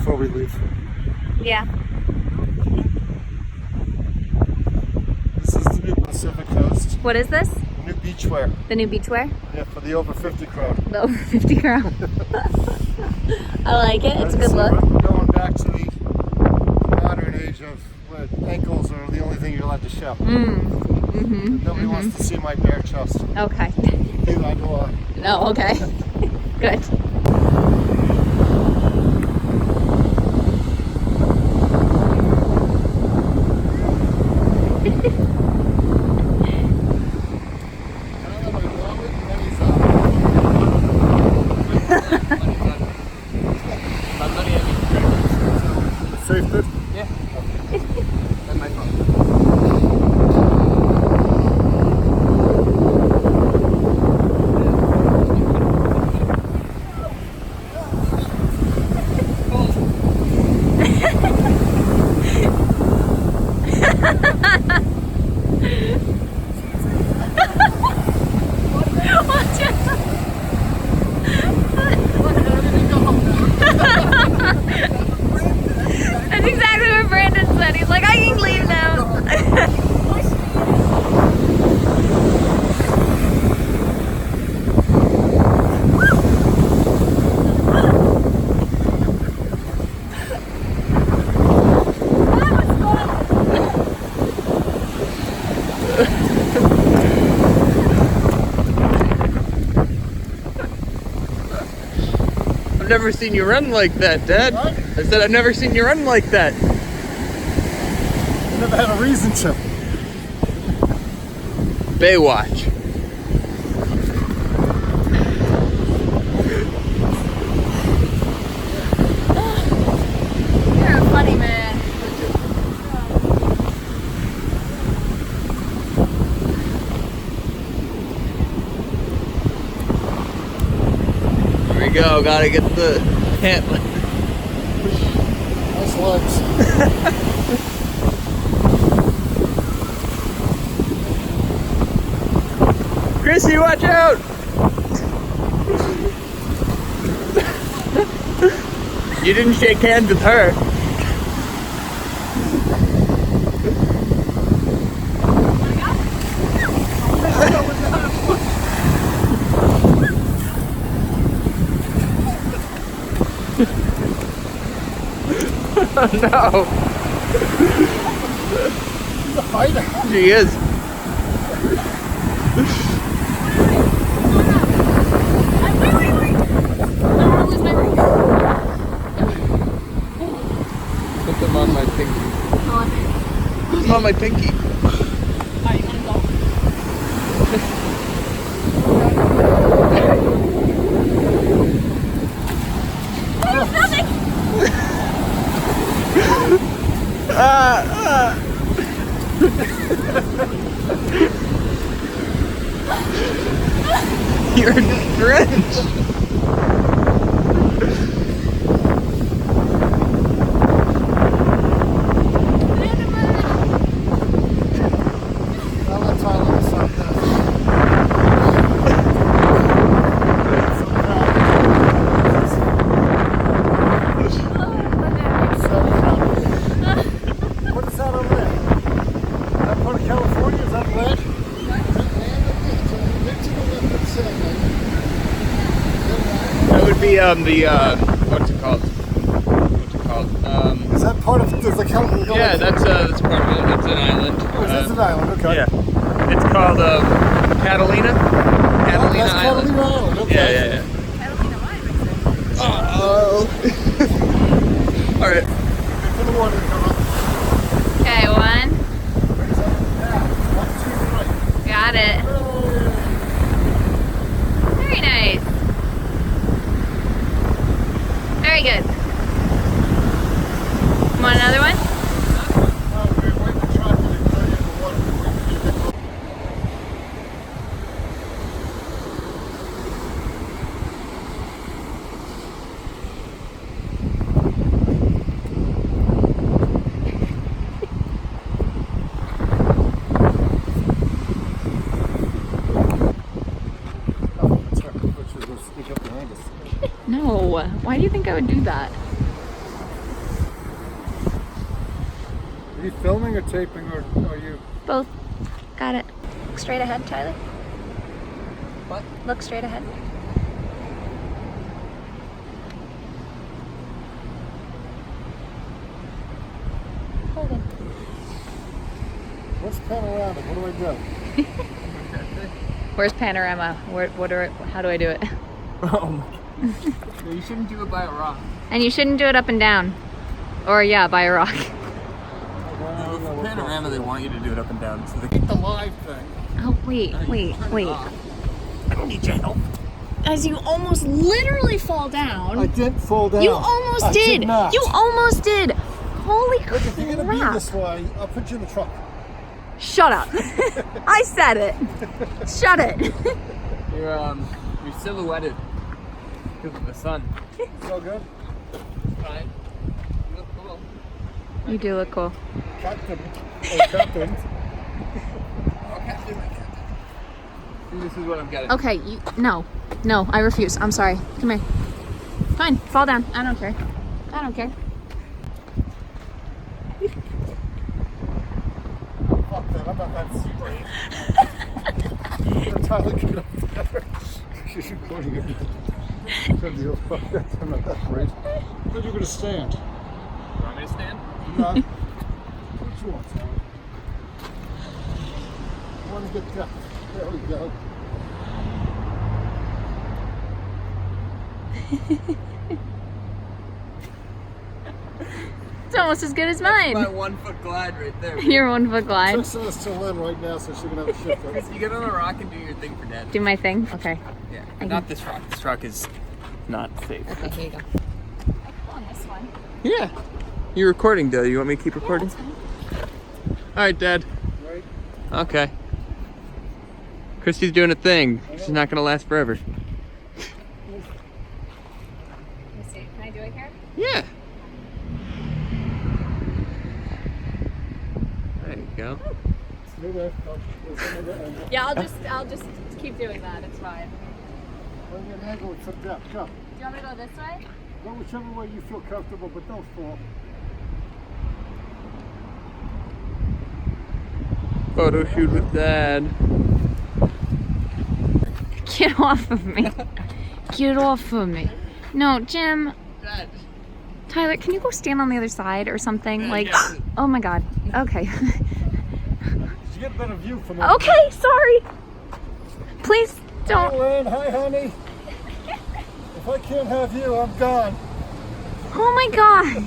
before we leave. Yeah. This is the new Pacific Coast. What is this? New beachwear. The new beachwear? Yeah, for the over 50 crowd. The over 50 crowd. I like it. It's a good look. We're going back to the modern age of where ankles are the only thing you're allowed to show. Nobody wants to see my bare chest. Okay. Neither I go on. No, okay. Good. Safe bid? Yeah. That's my phone. That's exactly what Brandon said. He's like, I can leave now. I've never seen you run like that, Dad. What? I said I've never seen you run like that. I never had a reason to. Baywatch. You're a funny man. Here we go. Gotta get the antler. Nice legs. Chrissy, watch out! You didn't shake hands with her. Oh no! She's a fighter. She is. Put them on my pinky. Put them on my pinky. You're drenched. I'll let Tyler decide that. What is that over there? That part of California? Is that red? That would be what's it called? Is that part of the California? Yeah, that's part of it. That's an island. Oh, that's an island. Okay. Yeah, it's called Catalina. Catalina That's Island. Catalina Island. Okay. Yeah. Oh. All right. Put the water in, come on. Okay, one. Yeah. 1, 2, 3. Got it. Very nice. Very good. Want another one? We're waiting to try to put the water before we do that. No. Why do you think I would do that? you filming or taping, or are you? Both. Got it. Look straight ahead, Tyler. What? Look straight ahead. Hold it. What's panoramic? What do I do? Where's panorama? How do I do it? Oh my. No, you shouldn't do it by a rock. And you shouldn't do it up and down. Or yeah, by a rock. No, with panorama, they want you to do it up and down. So they Keep the live thing. Oh, wait. I don't need your help. As you almost literally fall down. I didn't fall down. You almost did. Did not. You almost did. Holy crap. Look, if you're gonna be this way, I'll put you in the truck. Shut up. I said it. Shut it. You're silhouetted because of the sun. So good. Fine. You look cool. You do look cool. Captain. Oh, Captain. Okay. This is what I'm getting. Okay, no, I refuse. I'm sorry. Come here. Fine, fall down. I don't care. I don't care. Fuck that. I'm not that straight. Tyler, get up there. She's recording it. Good deal. Fuck that. I'm not that straight. I thought you were gonna stand. You want me to stand? No. What you want, Tyler? I want to get that. There we go. It's almost as good as mine. My 1 foot glide right there. Your 1 foot glide. Just send us to Lynn right now so she can have a shift. You get on a rock and do your thing for Dad. Do my thing? Okay. Yeah. Not this rock. This rock is not safe. Okay, here you go. On this one. Yeah. You're recording, Dad. You want me to keep recording? All right, Dad. Right? Okay. Christy's doing a thing. She's not gonna last forever. Let me see. Can I do it here? Yeah. There you go. Yeah, I'll just keep doing that. It's fine. Bring an angle and some depth. Go. Do you want me to go this way? Go whichever way you feel comfortable, but don't fall. Photo shoot with Dad. Get off of me. Get off of me. No, Jim. Dad. Tyler, can you go stand on the other side or something? Yeah, Like, yeah. oh my God. Okay. You get a better view from Okay, sorry. Please Hi, don't. Lynn. Hi, honey. If I can't have you, I'm gone. Oh my God.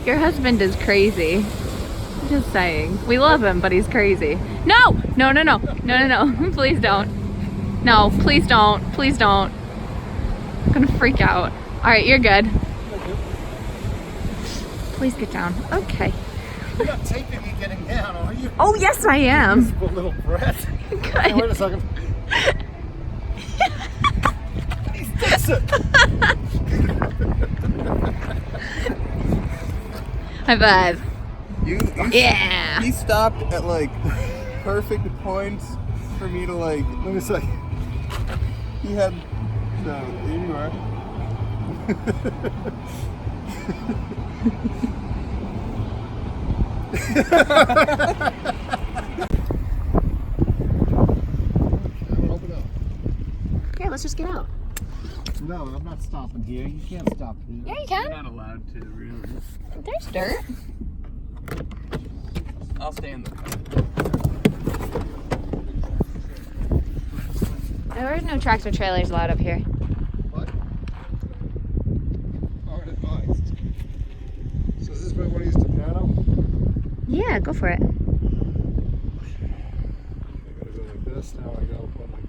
Your husband is crazy. Just saying. We love him, but he's crazy. No! No. Please don't. No, please don't. Please don't. I'm gonna freak out. All right, you're good. Please get down. Okay. You're not taping me getting down, are you? Oh, yes, I am. Miserable little brat. Hey, Good. wait a second. He sticks it. High five. Yeah. He stopped at like perfect points for me to like. Let me see. He had. So here you are. Open up. Okay, let's just get out. No, I'm not stopping here. You can't stop here. Yeah, you You're can. not allowed to, really. There's dirt. I'll stay in the car. There are no tractor trailers allowed up here. What? Aren't advised. So is this where I want to use the piano? Yeah, go for it. I gotta go like this. Now I gotta put like.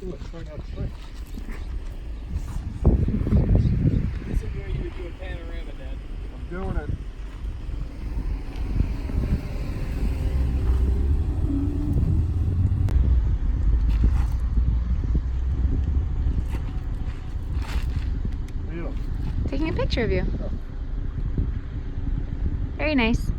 Ooh, it's right out straight. This is where you would do a panorama, Dad. I'm doing it. Taking a picture of you. Very nice.